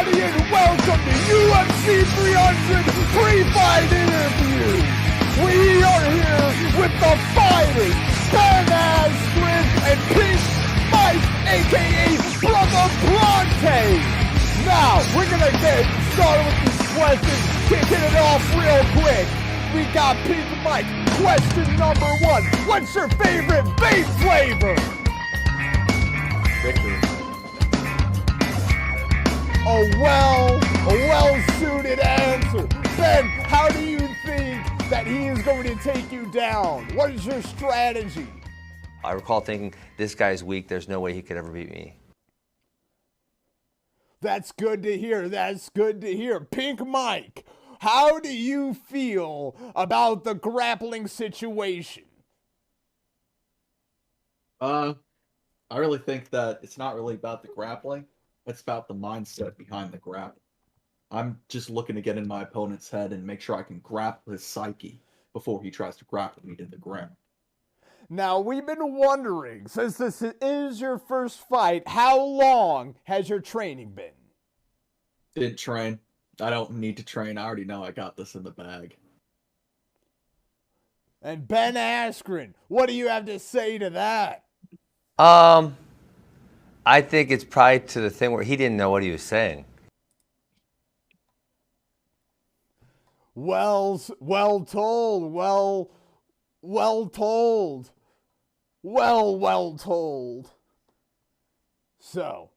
everybody, and welcome to UFC 300 pre-fight interview. We are here with the fighters, Ben Askren and Pink Mike, a.k.a. Brother Bronte. Now, we're going to get started with these questions, kicking it off real quick. We got Pink Mike. Question number one. What's your favorite vape flavor? Victory. A well-suited answer. Ben, how do you think that he is going to take you down? What is your strategy? I recall thinking, this guy's weak. There's no way he could ever beat me. That's good to hear. That's good to hear. Pink Mike, how do you feel about the grappling situation? I really think that it's not really about the grappling. It's about the mindset behind the grapple. I'm just looking to get in my opponent's head and make sure I can grapple his psyche before he tries to grapple me to the ground. Now, we've been wondering, since this is your first fight, how long has your training been? Didn't train. I don't need to train. I already know I got this in the bag. And Ben Askren, what do you have to say to that? I think it's probably to the thing where he didn't know what he was saying. Well told. So,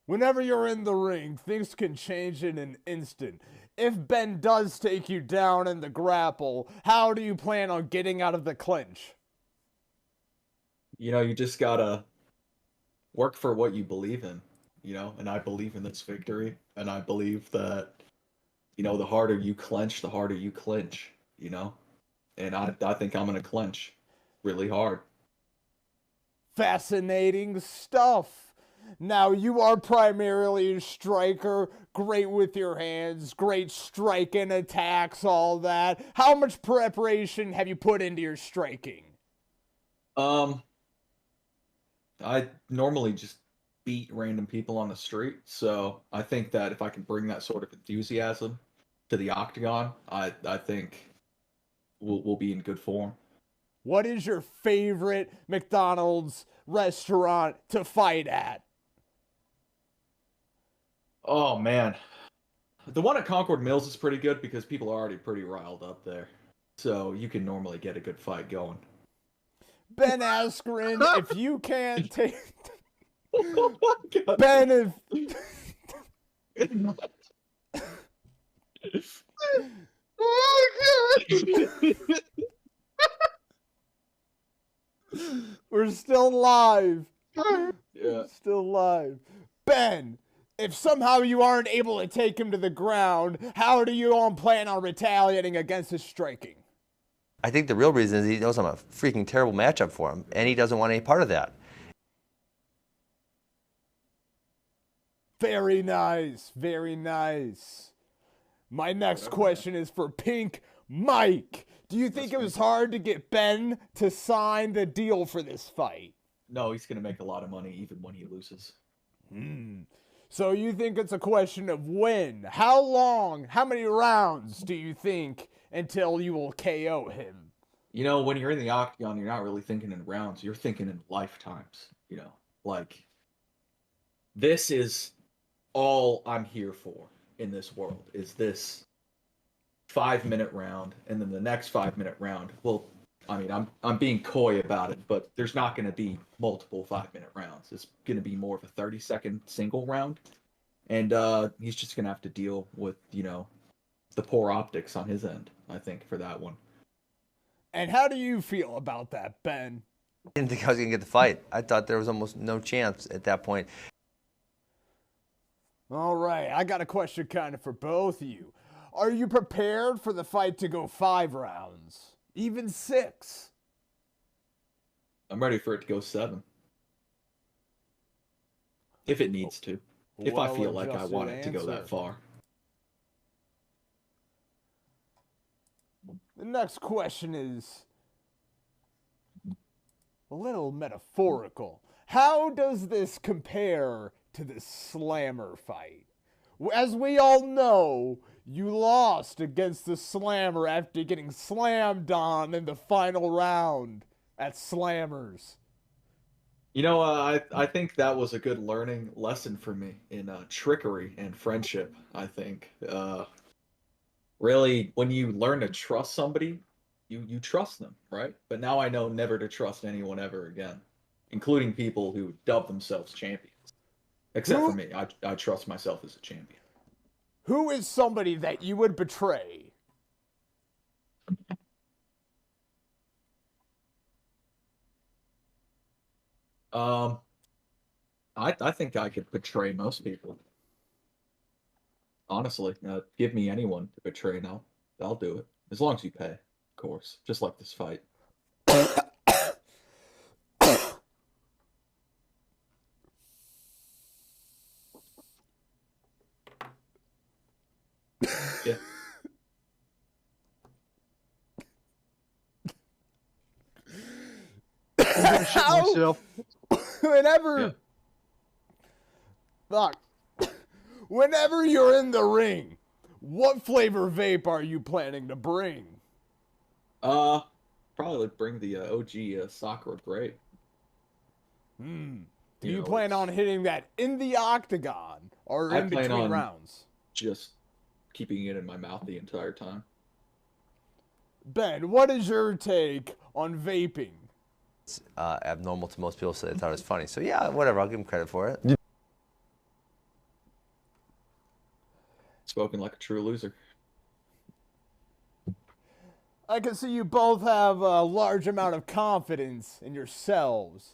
whenever you're in the ring, things can change in an instant. If Ben does take you down in the grapple, how do you plan on getting out of the clinch? You know, you just gotta work for what you believe in, and I believe in this victory, and I believe that, the harder you clench, the harder you clinch, and I think I'm gonna clench really hard. Fascinating stuff. Now, you are primarily a striker, great with your hands, great striking attacks, all that. How much preparation have you put into your striking? I normally just beat random people on the street, so I think that if I can bring that sort of enthusiasm to the octagon, I think we'll be in good form. What is your favorite McDonald's restaurant to fight at? Oh, man. The one at Concord Mills is pretty good because people are already pretty riled up there. So you can normally get a good fight going. Ben Askren, if you can't take... Oh my God. Ben, We're still live. Yeah. Still live. Ben, if somehow you aren't able to take him to the ground, how do you all plan on retaliating against his striking? I think the real reason is he knows I'm a freaking terrible matchup for him, and he doesn't want any part of that. Very nice. Very nice. My next question is for Pink Mike. Do you think it was hard to get Ben to sign the deal for this fight? No, he's going to make a lot of money even when he loses. So you think it's a question of when? How long? How many rounds do you think until you will KO him? When you're in the octagon, you're not really thinking in rounds. You're thinking in lifetimes, Like, this is all I'm here for in this world, is this 5-minute round, and then the next 5-minute round. Well, I mean, I'm being coy about it, but there's not going to be multiple 5-minute rounds. It's going to be more of a 30-second single round, and he's just going to have to deal with, the poor optics on his end, I think, for that one. And how do you feel about that, Ben? I didn't think I was going to get the fight. I thought there was almost no chance at that point. All right, I got a question kind of for both of you. Are you prepared for the fight to go 5 rounds? Even 6? I'm ready for it to go 7. If it needs to. If I feel like I want it to go that far. The next question is a little metaphorical. How does this compare to the Slammer fight? As we all know, you lost against the Slammer after getting slammed on in the final round at Slammers. You know, I think that was a good learning lesson for me in trickery and friendship. I think really when you learn to trust somebody, you trust them, right? But now I know never to trust anyone ever again, including people who dub themselves champions. Except for me, I trust myself as a champion. Who is somebody that you would betray? I think I could betray most people. Honestly, give me anyone to betray now. I'll do it. As long as you pay, of course. Just like this fight. Yeah. How? Whenever. Yeah. Fuck. Whenever you're in the ring, what flavor vape are you planning to bring? Probably bring the OG Sakura grape. Do you plan on hitting that in the octagon or in between rounds? Just keeping it in my mouth the entire time. Ben, what is your take on vaping? It's abnormal to most people, so they thought it was funny. So yeah, whatever. I'll give them credit for it. Spoken like a true loser. I can see you both have a large amount of confidence in yourselves.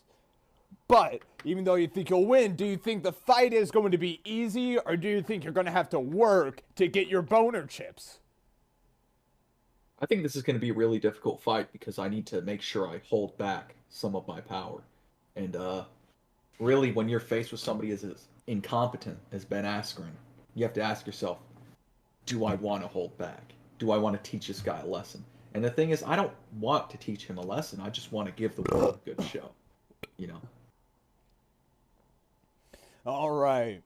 But even though you think you'll win, do you think the fight is going to be easy, or do you think you're going to have to work to get your boner chips? I think this is going to be a really difficult fight because I need to make sure I hold back some of my power. And really, when you're faced with somebody as incompetent as Ben Askren, you have to ask yourself, do I want to hold back? Do I want to teach this guy a lesson? And the thing is, I don't want to teach him a lesson. I just want to give the world a good show, you know? All right.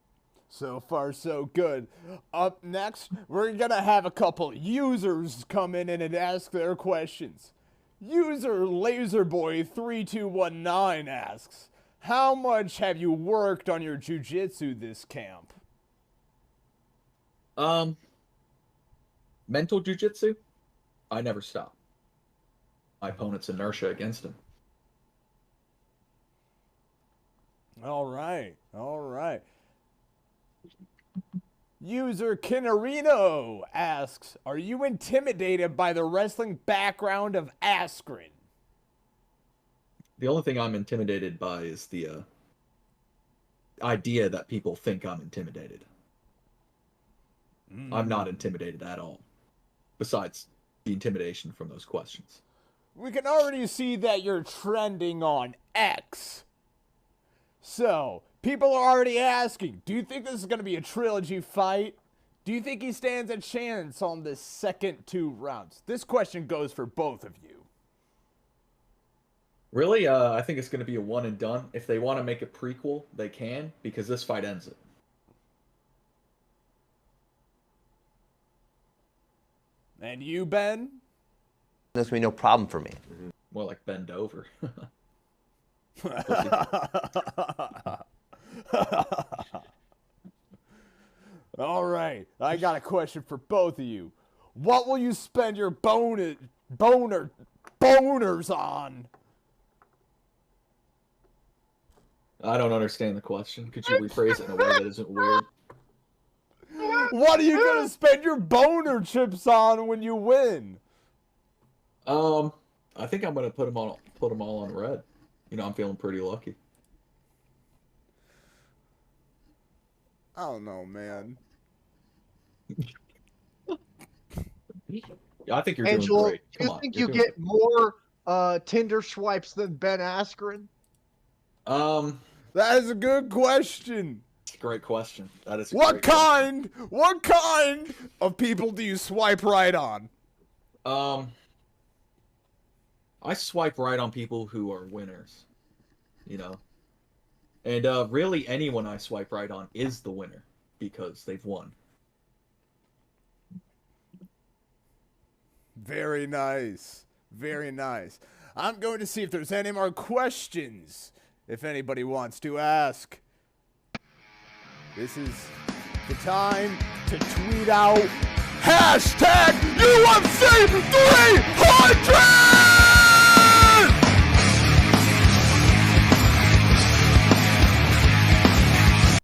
So far, so good. Up next, we're going to have a couple users come in and ask their questions. User Laserboy3219 asks, how much have you worked on your jiu-jitsu this camp? Mental jiu-jitsu, I never stop. My opponent's inertia against him. All right. All right. User Kinarino asks, are you intimidated by the wrestling background of Askren? The only thing I'm intimidated by is the idea that people think I'm intimidated. I'm not intimidated at all. Besides the intimidation from those questions. We can already see that you're trending on X. So, people are already asking, do you think this is going to be a trilogy fight? Do you think he stands a chance on the second 2 rounds? This question goes for both of you. Really, I think it's going to be a one and done. If they want to make a prequel, they can, because this fight ends it. And you, Ben? There's going to be no problem for me. More like bend over. All right, I got a question for both of you. What will you spend your boners on? I don't understand the question. Could you rephrase it in a way that isn't weird? What are you gonna spend your boner chips on when you win? I think I'm gonna put them all on red. You know, I'm feeling pretty lucky. I don't know, man. Yeah, I think you're Angelo, doing great. do you Come on, think you're you doing get more Tinder swipes than Ben Askren? That is a good question. Great question. That is a What great question. kind of people do you swipe right on? I swipe right on people who are winners, you know? And really anyone I swipe right on is the winner. because they've won. Very nice. Very nice. I'm going to see if there's any more questions, if anybody wants to ask. This is the time to tweet out #UFC 300!